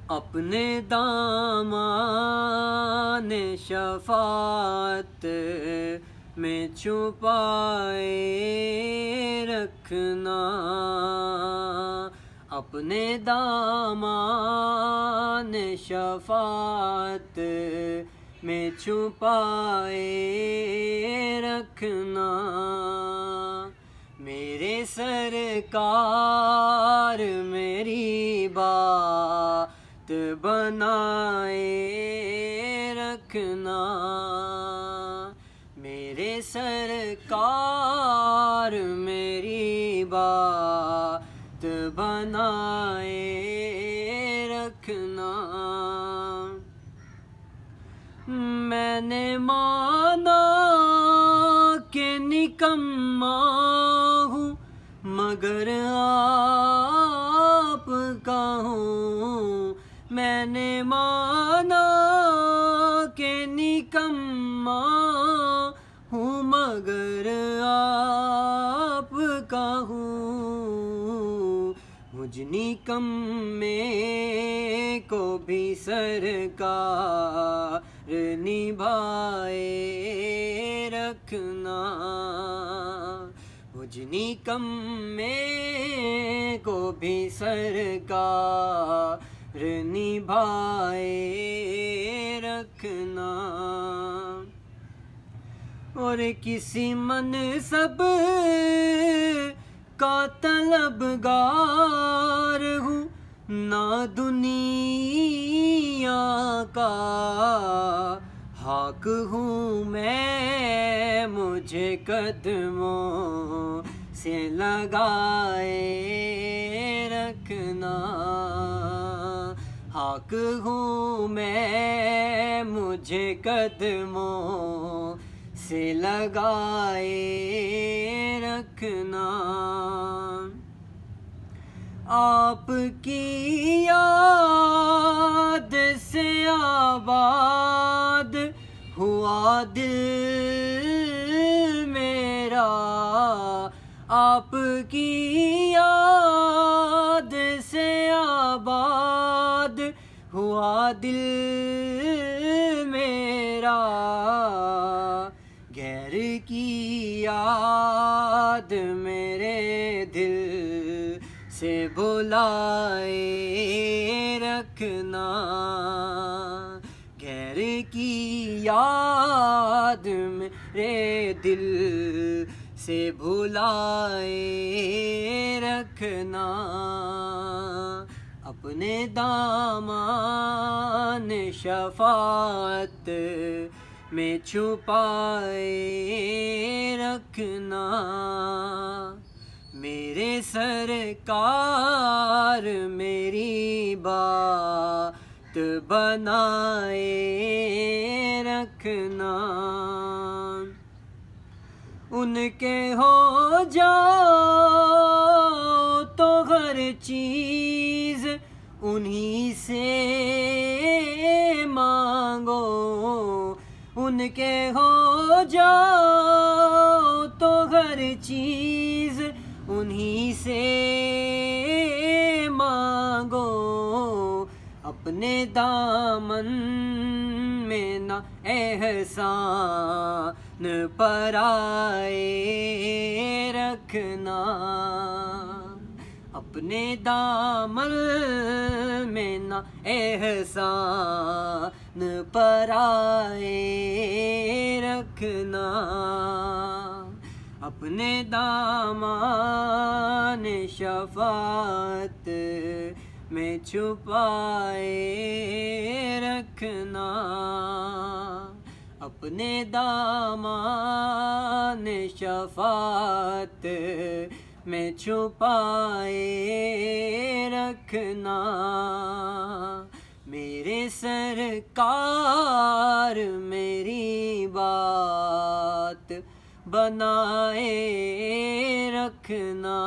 اپنے دامان شفاعت میں چھپائے رکھنا، اپنے دامان شفاعت میں چھپائے رکھنا، میرے سرکار میری بات بنائے رکھنا، میرے سرکار میری بات بنائے رکھنا۔ میں نے مانا کہ نکما ہوں مگر آپ کا ہوں، میں نے مانا کہ نکما ہوں مگر آپ کا ہوں، مجھ نکمے کو بھی سرکار نبھائے رکھنا، مجھ نکمے کو بھی سرکار نبھائے رکھنا، اور کسی منصب کا طلبگار ہوں نہ دنیا کا حق ہوں میں، مجھے قدموں سے لگائے رکھنا، حق ہوں میں مجھے قدموں سے لگائے رکھنا، آپ کی یاد سے آباد ہوا دل میرا، آپ کی یاد سے آباد ہوا دل میرا، غیر کی یاد میرے دل سے بلائے رکھنا، غیر کی یاد میرے دل سے بھلائے رکھنا، اپنے دامان شفاعت میں چھپائے رکھنا، میرے سرکار میری بات بنائے رکھنا، ان کے ہو جاؤ تو ہر چیز انہی سے مانگو، ان کے ہو جاؤ تو ہر چیز انہی سے مانگو، اپنے دامن میں نہ احسان پرائے رکھنا، اپنے دامن میں نہ احسان پرائے رکھنا، اپنے دامان شفاعت میں چھپائے رکھنا، اپنے دامان شفاعت میں چھپائے رکھنا، میرے سرکار میری بات بنائے رکھنا۔